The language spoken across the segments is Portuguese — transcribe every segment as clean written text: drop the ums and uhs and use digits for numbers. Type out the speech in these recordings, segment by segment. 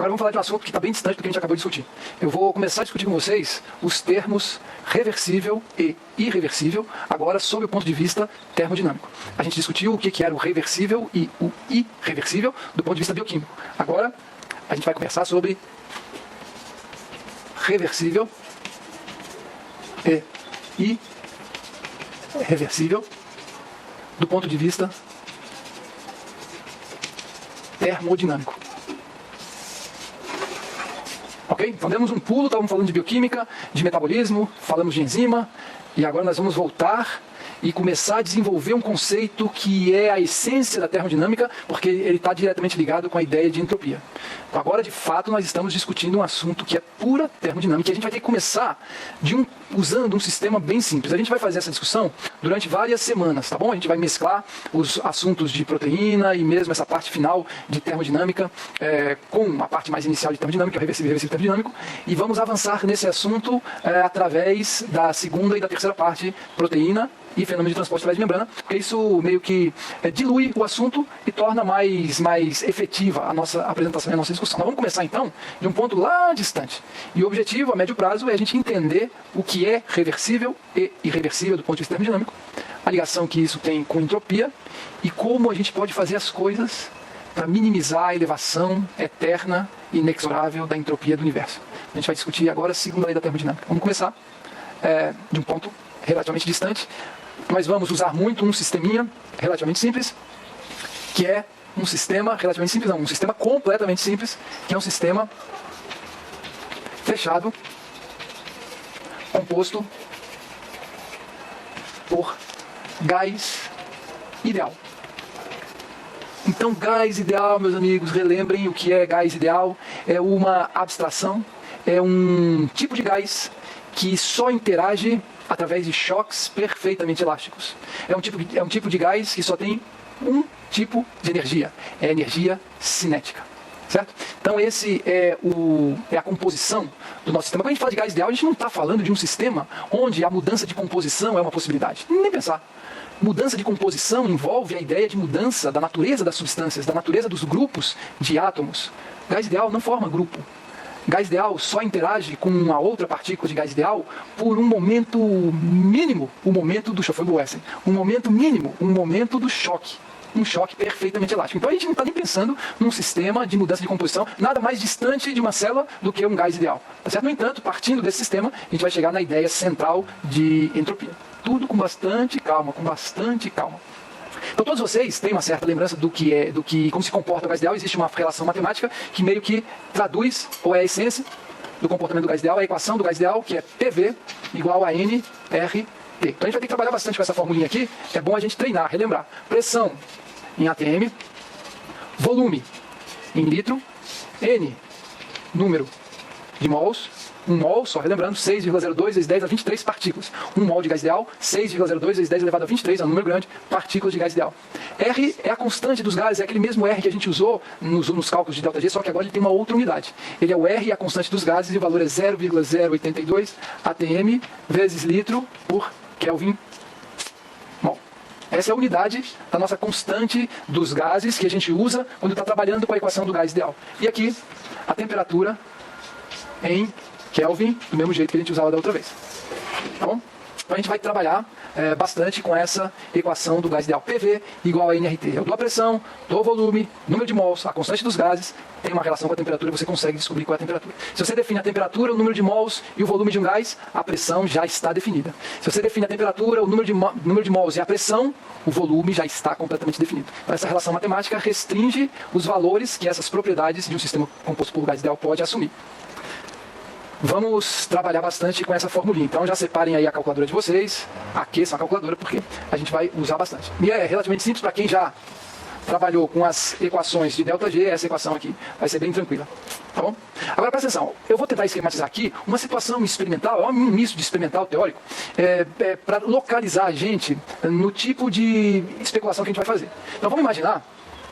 Agora vamos falar de um assunto que está bem distante do que a gente acabou de discutir. Eu vou começar a discutir com vocês os termos reversível e irreversível, agora sob o ponto de vista termodinâmico. A gente discutiu o que era o reversível e o irreversível do ponto de vista bioquímico. Agora a gente vai conversar sobre reversível e irreversível do ponto de vista termodinâmico. Ok? Então demos um pulo, estávamos falando de bioquímica, de metabolismo, falamos de enzima, e agora nós vamos voltar e começar a desenvolver um conceito que é a essência da termodinâmica, porque ele está diretamente ligado com a ideia de entropia. Então, agora, de fato, nós estamos discutindo um assunto que é pura termodinâmica, e a gente vai ter que começar usando um sistema bem simples. A gente vai fazer essa discussão durante várias semanas, tá bom? A gente vai mesclar os assuntos de proteína e mesmo essa parte final de termodinâmica com a parte mais inicial de termodinâmica, o reversível e reversível termodinâmico, e vamos avançar nesse assunto através da segunda e da terceira parte, proteína e fenômeno de transporte através de membrana, porque isso meio que dilui o assunto e torna mais efetiva a nossa apresentação e a nossa discussão. Nós vamos começar então de um ponto lá distante. E o objetivo a médio prazo é a gente entender o que é reversível e irreversível do ponto de vista termodinâmico, a ligação que isso tem com entropia e como a gente pode fazer as coisas para minimizar a elevação eterna e inexorável da entropia do universo. A gente vai discutir agora a segunda lei da termodinâmica. Vamos começar de um ponto relativamente distante. Nós vamos usar muito um sisteminha relativamente simples, que é um sistema relativamente simples, não, um sistema completamente simples, que é um sistema fechado, composto por gás ideal. Então, gás ideal, meus amigos, relembrem o que é gás ideal. É uma abstração, é um tipo de gás que só interage através de choques perfeitamente elásticos. É um tipo de gás que só tem um tipo de energia, é a energia cinética. Certo? Então esse é a composição do nosso sistema. Quando a gente fala de gás ideal, a gente não está falando de um sistema onde a mudança de composição é uma possibilidade. Nem pensar. Mudança de composição envolve a ideia de mudança da natureza das substâncias, da natureza dos grupos de átomos. Gás ideal não forma grupo. Gás ideal só interage com uma outra partícula de gás ideal por um momento mínimo, o momento do Schoeffer-Wessel. Um momento mínimo, um momento do choque. Um choque perfeitamente elástico. Então a gente não está nem pensando num sistema de mudança de composição nada mais distante de uma célula do que um gás ideal. Tá certo? No entanto, partindo desse sistema, a gente vai chegar na ideia central de entropia. Tudo com bastante calma, com bastante calma. Então todos vocês têm uma certa lembrança como se comporta o gás ideal. Existe uma relação matemática que meio que traduz, ou é a essência do comportamento do gás ideal, é a equação do gás ideal, que é PV igual a NRT. Então a gente vai ter que trabalhar bastante com essa formulinha aqui, é bom a gente treinar, relembrar. Pressão em atm, volume em litro, N, número de mols, 1 mol, só relembrando, 6,02 vezes 10 a 23 partículas. 1 mol de gás ideal, 6,02 vezes 10 elevado a 23, é um número grande, partículas de gás ideal. R é a constante dos gases, é aquele mesmo R que a gente usou nos cálculos de ΔG, só que agora ele tem uma outra unidade. Ele é o R, a constante dos gases, e o valor é 0,082 atm vezes litro por Kelvin mol. Essa é a unidade da nossa constante dos gases que a gente usa quando está trabalhando com a equação do gás ideal. E aqui, a temperatura em Kelvin, do mesmo jeito que a gente usava da outra vez. Tá bom? Então a gente vai trabalhar bastante com essa equação do gás ideal. PV igual a NRT. Eu dou a pressão, dou o volume, número de mols, a constante dos gases, tem uma relação com a temperatura, você consegue descobrir qual é a temperatura. Se você define a temperatura, o número de mols e o volume de um gás, a pressão já está definida. Se você define a temperatura, o número de mols e a pressão, o volume já está completamente definido. Então, essa relação matemática restringe os valores que essas propriedades de um sistema composto por gás ideal pode assumir. Vamos trabalhar bastante com essa formulinha. Então já separem aí a calculadora de vocês, aqueçam a calculadora, porque a gente vai usar bastante. E é relativamente simples para quem já trabalhou com as equações de ΔG, essa equação aqui vai ser bem tranquila. Tá bom? Agora presta atenção, eu vou tentar esquematizar aqui uma situação experimental, um misto de experimental teórico, para localizar a gente no tipo de especulação que a gente vai fazer. Então vamos imaginar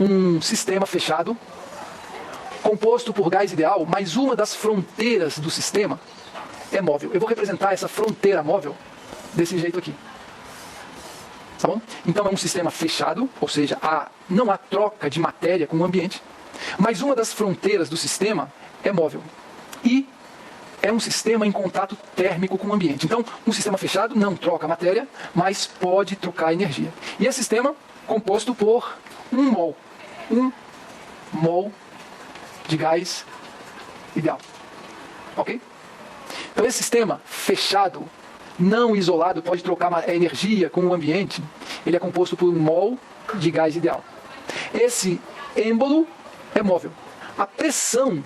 um sistema fechado, composto por gás ideal, mas uma das fronteiras do sistema é móvel. Eu vou representar essa fronteira móvel desse jeito aqui. Tá bom? Então é um sistema fechado, ou seja, não há troca de matéria com o ambiente. Mas uma das fronteiras do sistema é móvel. E é um sistema em contato térmico com o ambiente. Então, um sistema fechado não troca matéria, mas pode trocar energia. E esse sistema composto por 1 mol. 1 mol de gás ideal. Ok? Então, esse sistema fechado, não isolado, pode trocar energia com o ambiente. Ele é composto por 1 mol de gás ideal. Esse êmbolo é móvel. A pressão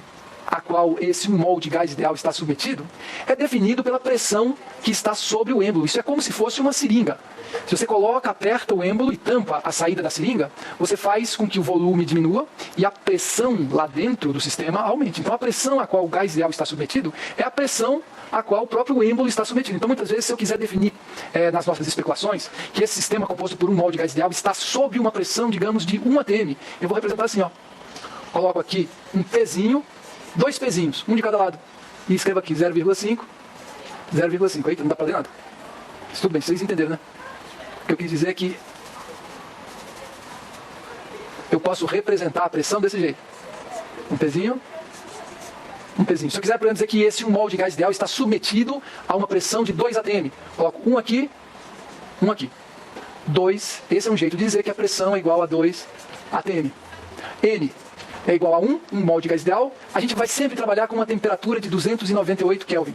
a qual esse 1 mol de gás ideal está submetido é definido pela pressão que está sobre o êmbolo. Isso é como se fosse uma seringa. Se você coloca, aperta o êmbolo e tampa a saída da seringa, você faz com que o volume diminua e a pressão lá dentro do sistema aumente. Então a pressão a qual o gás ideal está submetido é a pressão a qual o próprio êmbolo está submetido. Então muitas vezes, se eu quiser definir nas nossas especulações que esse sistema composto por 1 mol de gás ideal está sob uma pressão, digamos, de 1 atm, eu vou representar assim, ó. Coloco aqui um pezinho, 2 pezinhos, um de cada lado, e escrevo aqui 0,5, 0,5. Eita, não dá para ler nada. Isso tudo bem, vocês entenderam, né? O que eu quis dizer é que eu posso representar a pressão desse jeito. Um pezinho, um pezinho. Se eu quiser, por exemplo, dizer que esse 1 mol de gás ideal está submetido a uma pressão de 2 atm, coloco um aqui, um aqui. 2, esse é um jeito de dizer que a pressão é igual a 2 atm. N é igual a 1 mol de gás ideal. A gente vai sempre trabalhar com uma temperatura de 298 Kelvin.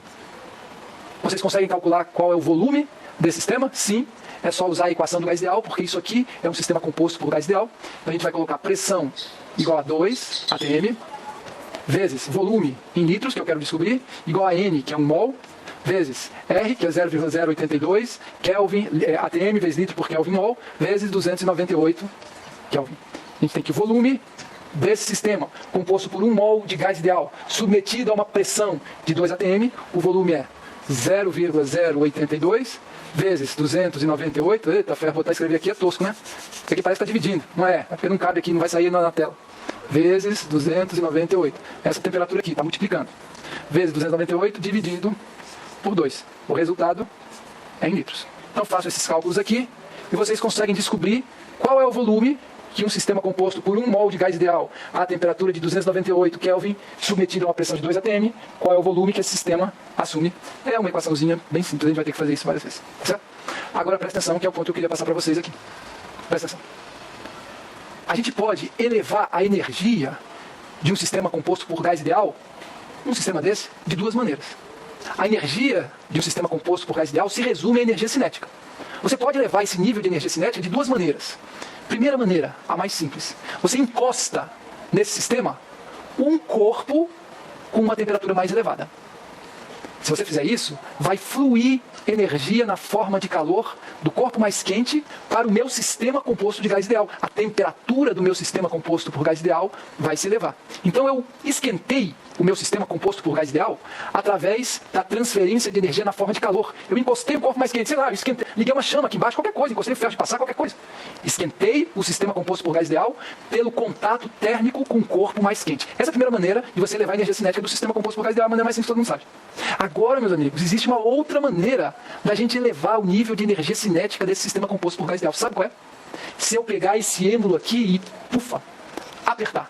Vocês conseguem calcular qual é o volume desse sistema? Sim. É só usar a equação do gás ideal, porque isso aqui é um sistema composto por gás ideal. Então a gente vai colocar pressão igual a 2 atm, vezes volume em litros, que eu quero descobrir, igual a N, que é 1 mol, vezes R, que é 0,082, Kelvin, atm vezes litro por Kelvin mol, vezes 298 Kelvin. A gente tem que o volume desse sistema, composto por 1 mol de gás ideal, submetido a uma pressão de 2 atm, o volume é 0,082 vezes 298, eita ferro, botar escrever aqui é tosco, né? Porque aqui parece que está dividindo, não é? É porque não cabe aqui, não vai sair na tela. Vezes 298, essa temperatura aqui, está multiplicando. Vezes 298 dividido por 2. O resultado é em litros. Então faço esses cálculos aqui e vocês conseguem descobrir qual é o volume que um sistema composto por 1 mol de gás ideal a temperatura de 298 Kelvin, submetido a uma pressão de 2 atm, qual é o volume que esse sistema assume. É uma equaçãozinha bem simples, a gente vai ter que fazer isso várias vezes. Certo? Agora presta atenção, que é o ponto que eu queria passar para vocês aqui. Presta atenção. A gente pode elevar a energia de um sistema composto por gás ideal, um sistema desse, de 2 maneiras. A energia de um sistema composto por gás ideal se resume à energia cinética. Você pode elevar esse nível de energia cinética de 2 maneiras. Primeira maneira, a mais simples. Você encosta nesse sistema um corpo com uma temperatura mais elevada. Se você fizer isso, vai fluir energia na forma de calor do corpo mais quente para o meu sistema composto de gás ideal. A temperatura do meu sistema composto por gás ideal vai se elevar. Então eu esquentei o meu sistema composto por gás ideal através da transferência de energia na forma de calor. Eu encostei o corpo mais quente, sei lá, eu esquentei, liguei uma chama aqui embaixo, qualquer coisa, encostei o ferro de passar, qualquer coisa. Esquentei o sistema composto por gás ideal pelo contato térmico com o corpo mais quente. Essa é a primeira maneira de você elevar a energia cinética do sistema composto por gás ideal, a maneira mais simples que todo mundo sabe. Agora, meus amigos, existe uma outra maneira da gente elevar o nível de energia cinética desse sistema composto por gás ideal. Sabe qual é? Se eu pegar esse êmbolo aqui e, pufa, apertar.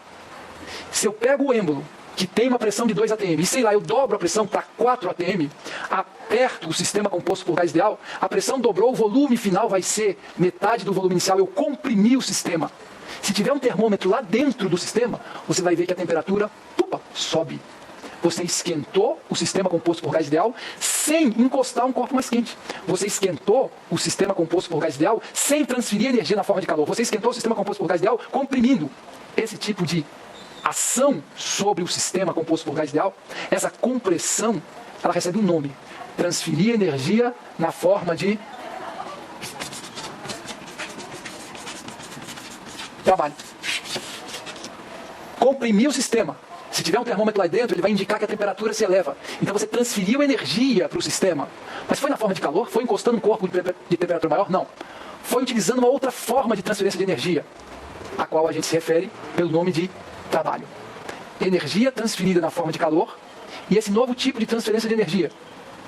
Se eu pego o êmbolo que tem uma pressão de 2 atm, e sei lá, eu dobro a pressão para 4 atm, aperto o sistema composto por gás ideal, a pressão dobrou, o volume final vai ser metade do volume inicial, eu comprimi o sistema. Se tiver um termômetro lá dentro do sistema, você vai ver que a temperatura, sobe. Você esquentou o sistema composto por gás ideal sem encostar um corpo mais quente. Você esquentou o sistema composto por gás ideal sem transferir energia na forma de calor. Você esquentou o sistema composto por gás ideal comprimindo. Esse tipo de ação sobre o sistema composto por gás ideal, essa compressão, ela recebe um nome. Transferir energia na forma de trabalho. Comprimir o sistema. Se tiver um termômetro lá dentro, ele vai indicar que a temperatura se eleva. Então você transferiu energia para o sistema. Mas foi na forma de calor? Foi encostando um corpo de temperatura maior? Não. Foi utilizando uma outra forma de transferência de energia, a qual a gente se refere pelo nome de trabalho. Energia transferida na forma de calor e esse novo tipo de transferência de energia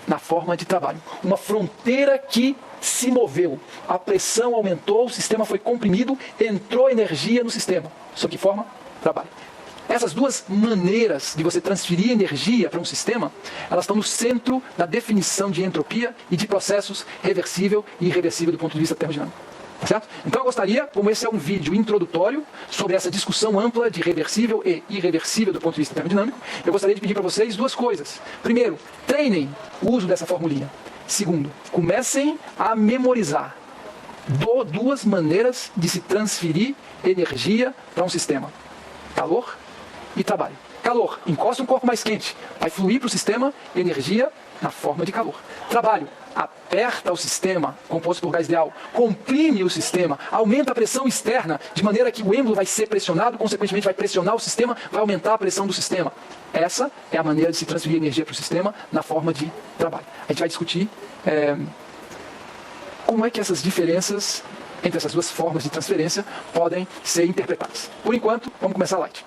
na forma de trabalho. Uma fronteira que se moveu. A pressão aumentou, o sistema foi comprimido, entrou energia no sistema. Sob que forma? Trabalho. Essas duas maneiras de você transferir energia para um sistema, elas estão no centro da definição de entropia e de processos reversível e irreversível do ponto de vista termodinâmico. Tá certo? Então eu gostaria, como esse é um vídeo introdutório sobre essa discussão ampla de reversível e irreversível do ponto de vista termodinâmico, eu gostaria de pedir para vocês duas coisas. Primeiro, treinem o uso dessa formulinha. Segundo, comecem a memorizar duas maneiras de se transferir energia para um sistema: calor e trabalho. Calor, encosta um corpo mais quente, vai fluir para o sistema energia na forma de calor. Trabalho, aperta o sistema composto por gás ideal, comprime o sistema, aumenta a pressão externa, de maneira que o êmbolo vai ser pressionado, consequentemente vai pressionar o sistema, vai aumentar a pressão do sistema. Essa é a maneira de se transferir energia para o sistema na forma de trabalho. A gente vai discutir como é que essas diferenças entre essas duas formas de transferência podem ser interpretadas. Por enquanto, vamos começar light.